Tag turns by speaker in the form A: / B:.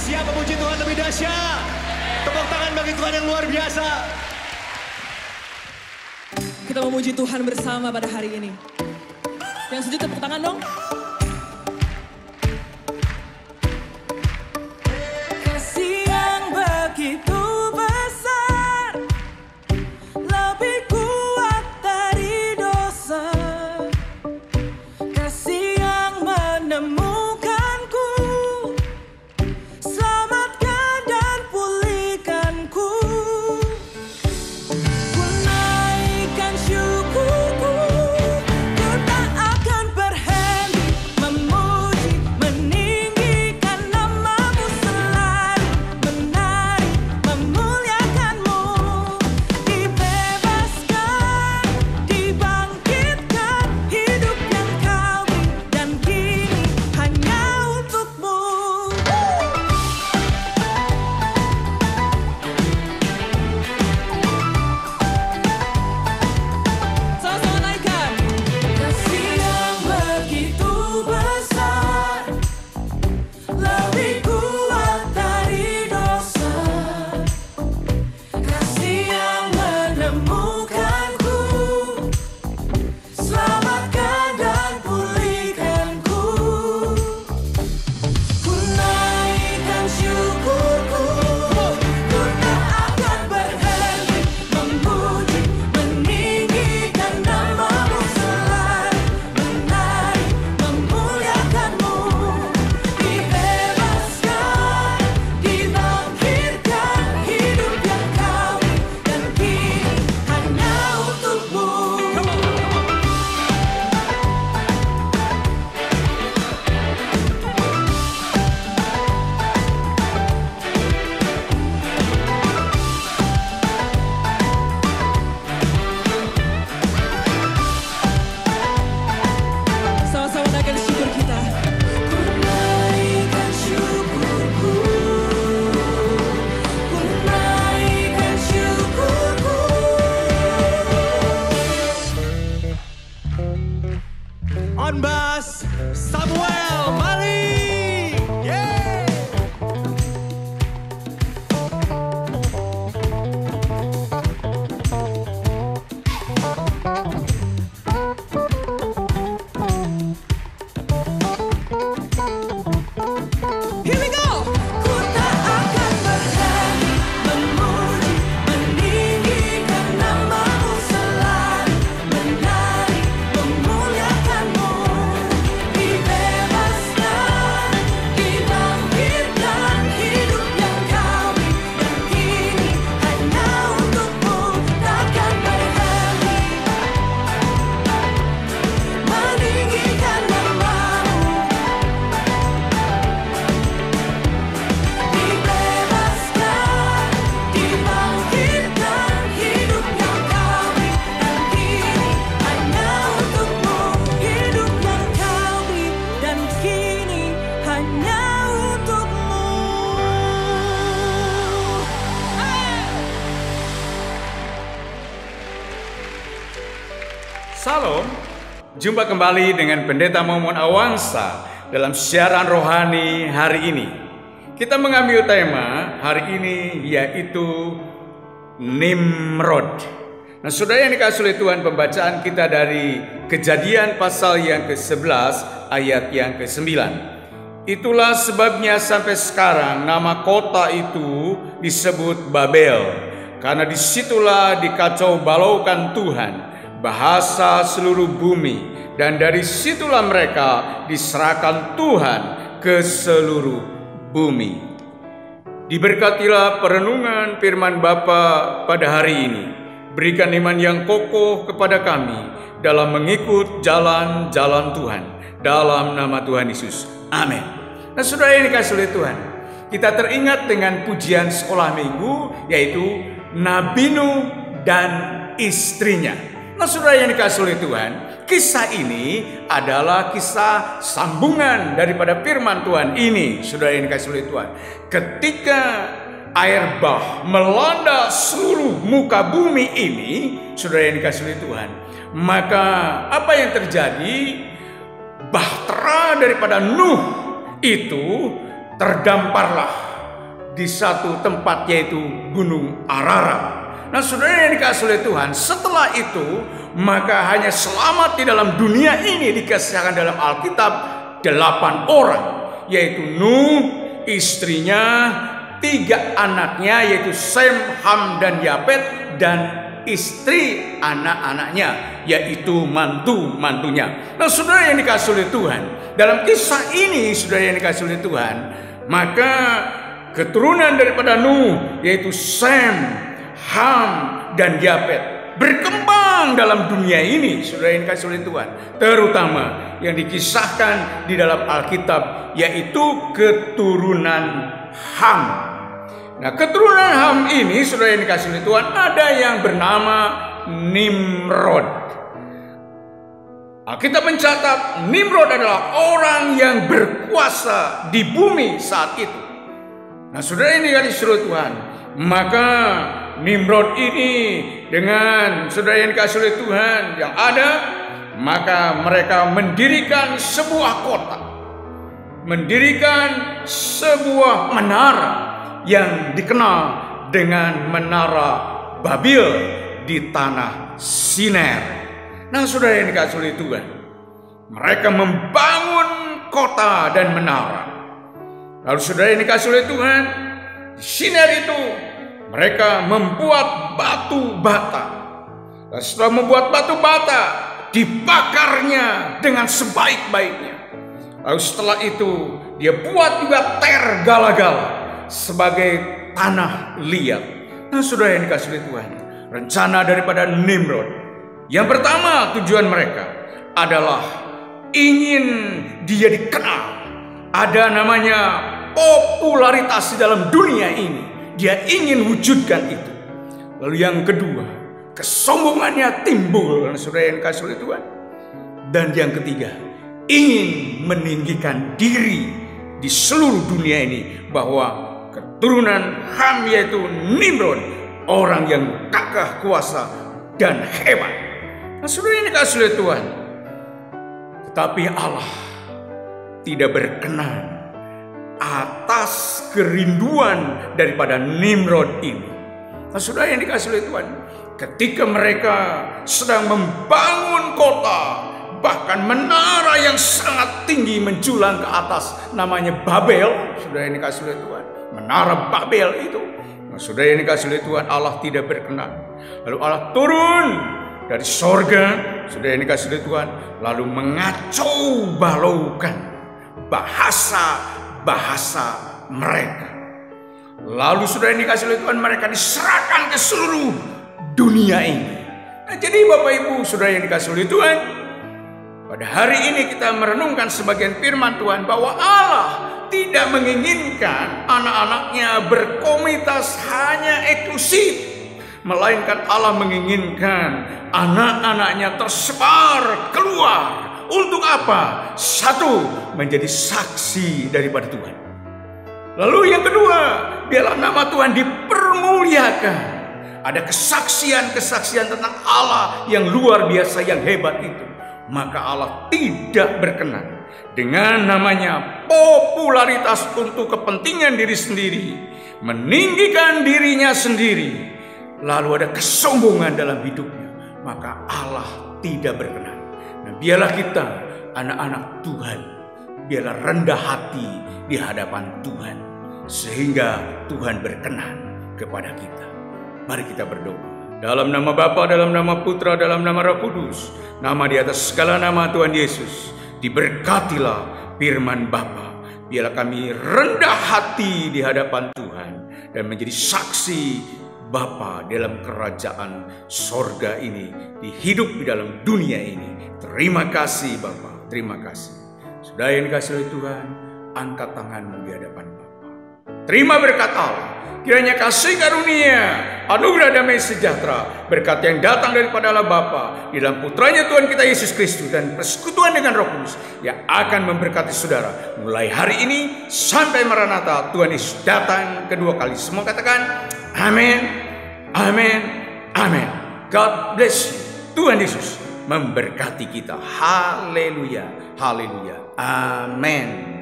A: Siapa puji Tuhan lebih dahsyat? Tepuk tangan bagi Tuhan yang luar biasa.
B: Kita memuji Tuhan bersama pada hari ini. Yang setuju tepuk tangan dong. Kasih yang begitu besar, lebih kuat dari dosa. Kasih yang menemukanku, selamatkan dan pulihkanku. Ku naikkan syukurku, ku tak akan berhenti memuji, meninggikan namamu selalu, menari, memuliakanmu. Dibebaskan, dibangkitkan, hidup yang kau beri dan kini hanya untukmu. Sama-sama naikkan. Kasih yang begitu besar, lebih kuat dari dosa. Kasih yang menemukanku, selamatkan dan pulihkanku. Ku naikkan syukurku, ku tak akan berhenti memuji, meninggikan namamu selalu, menari, memuliakanmu. Dibebaskan, dibangkitkan, hidup yang kau beri dan kini hanya untukmu. Sama-sama naikkan syukur kita. Ku naikkan syukurku, ku naikkan syukurku.
A: On bass, Samuel Mali. Yeah.
B: Here we go. Ku tak akan berhenti memuji, meninggikan namamu selalu, menari, memuliakanmu. Dibebaskan, dibangkitkan, hidup yang kau beri dan kini hanya untukmu. Takkan berhenti meninggikan namamu. Dibebaskan, dibangkitkan, hidup yang kau beri dan kini hanya untukmu. Hidup yang kau beri dan kini hanya untukmu.
C: Salam, jumpa kembali dengan Pendeta Momon Awangsa dalam siaran rohani hari ini. Kita mengambil tema hari ini yaitu Nimrod. Nah, saudara yang dikasihi oleh Tuhan, pembacaan kita dari Kejadian pasal yang ke-11 ayat yang ke-9. Itulah sebabnya sampai sekarang nama kota itu disebut Babel, karena disitulah dikacau balaukan Tuhan bahasa seluruh bumi, dan dari situlah mereka diserahkan Tuhan ke seluruh bumi. Diberkatilah perenungan firman Bapa pada hari ini. Berikan iman yang kokoh kepada kami dalam mengikut jalan-jalan Tuhan, dalam nama Tuhan Yesus. Amin. Nah, saudara yang dikasihi oleh Tuhan, kita teringat dengan pujian sekolah minggu, yaitu Nabi Nuh dan istrinya. Nah, saudara yang dikasihi oleh Tuhan, kisah ini adalah kisah sambungan daripada firman Tuhan ini, saudara yang dikasihi oleh Tuhan. Ketika air bah melanda seluruh muka bumi ini, saudara yang dikasihi oleh Tuhan, maka apa yang terjadi? Bahtera daripada Nuh itu terdamparlah di satu tempat, yaitu Gunung Ararat. Nah, saudara yang dikasihi oleh Tuhan, setelah itu maka hanya selamat di dalam dunia ini dikisahkan dalam Alkitab 8 orang, yaitu Nuh, istrinya, 3 anaknya, yaitu Sem, Ham, dan Yafet, dan istri anak-anaknya, yaitu mantu-mantunya. Nah, saudara yang dikasihi oleh Tuhan, dalam kisah ini, saudara yang dikasihi oleh Tuhan, maka keturunan daripada Nuh, yaitu Sem, Ham, dan Yafet, berkembang dalam dunia ini, saudara yang dikasihi oleh Tuhan, terutama yang dikisahkan di dalam Alkitab, yaitu keturunan Ham. Nah, keturunan Ham ini, saudara yang dikasihi oleh Tuhan, ada yang bernama Nimrod. Alkitab mencatat Nimrod adalah orang yang berkuasa di bumi saat itu. Nah, saudara yang dikasihi oleh Tuhan, maka Nimrod ini dengan saudara yang dikasihi oleh Tuhan yang ada, maka mereka mendirikan sebuah kota, mendirikan sebuah menara yang dikenal dengan Menara Babel di tanah Siner. Nah, saudara yang dikasihi oleh Tuhan, mereka membangun kota dan menara. Lalu saudara yang dikasihi oleh Tuhan, di Siner itu mereka membuat batu bata. Dan setelah membuat batu bata, dibakarnya dengan sebaik-baiknya. Lalu setelah itu dia buat juga Tergala-gala sebagai tanah liat. Nah, saudara yang dikasihi oleh Tuhan, rencana daripada Nimrod yang pertama, tujuan mereka adalah ingin dia dikenal. Ada namanya popularitas di dalam dunia ini. Dia ingin wujudkan itu. Lalu yang kedua, kesombongannya timbul, saudara yang dikasihi oleh Tuhan. Dan yang ketiga, ingin meninggikan diri di seluruh dunia ini, bahwa keturunan Ham, yaitu Nimrod, orang yang gagah kuasa dan hebat. Nah, saudara yang dikasihi oleh Tuhan, tetapi Allah tidak berkenan atas kerinduan daripada Nimrod ini. Nah, saudara yang dikasihi oleh Tuhan, ketika mereka sedang membangun kota, bahkan menara yang sangat tinggi menjulang ke atas, namanya Babel, saudara yang dikasihi oleh Tuhan, Menara Babel itu. Nah, saudara yang dikasihi oleh Tuhan, Allah tidak berkenan. Lalu Allah turun dari sorga, saudara yang dikasihi oleh Tuhan, lalu mengacau balaukan bahasa mereka. Lalu saudara yang dikasihi oleh Tuhan, mereka diserahkan ke seluruh dunia ini. Nah, jadi Bapak Ibu saudara yang dikasihi oleh Tuhan, pada hari ini kita merenungkan sebagian firman Tuhan bahwa Allah tidak menginginkan anak-anaknya berkomunitas hanya eksklusif, melainkan Allah menginginkan anak-anaknya tersebar keluar. Untuk apa? Satu, menjadi saksi daripada Tuhan. Lalu yang kedua, biarlah nama Tuhan dipermuliakan. Ada kesaksian-kesaksian tentang Allah yang luar biasa, yang hebat itu. Maka Allah tidak berkenan dengan namanya popularitas untuk kepentingan diri sendiri, meninggikan dirinya sendiri, lalu ada kesombongan dalam hidupnya. Maka Allah tidak berkenan. Nah, biarlah kita anak-anak Tuhan, biarlah rendah hati di hadapan Tuhan, sehingga Tuhan berkenan kepada kita. Mari kita berdoa. Dalam nama Bapa, dalam nama Putra, dalam nama Roh Kudus, nama di atas segala nama Tuhan Yesus, diberkatilah firman Bapa. Biarlah kami rendah hati di hadapan Tuhan dan menjadi saksi Bapa dalam kerajaan sorga ini, hidup di dalam dunia ini. Terima kasih Bapa, terima kasih. Sudah yang dikasihi oleh Tuhan, angkat tanganmu di hadapan Bapa. Terima berkat Allah. Kiranya kasih karunia, anugerah damai sejahtera, berkat yang datang daripada Allah Bapa di dalam putranya Tuhan kita Yesus Kristus, dan persekutuan dengan Roh Kudus yang akan memberkati saudara mulai hari ini sampai Maranatha Tuhan Yesus datang kedua kali. Semua katakan amin, amin, amin. God bless you. Tuhan Yesus memberkati kita. Haleluya, haleluya, amin.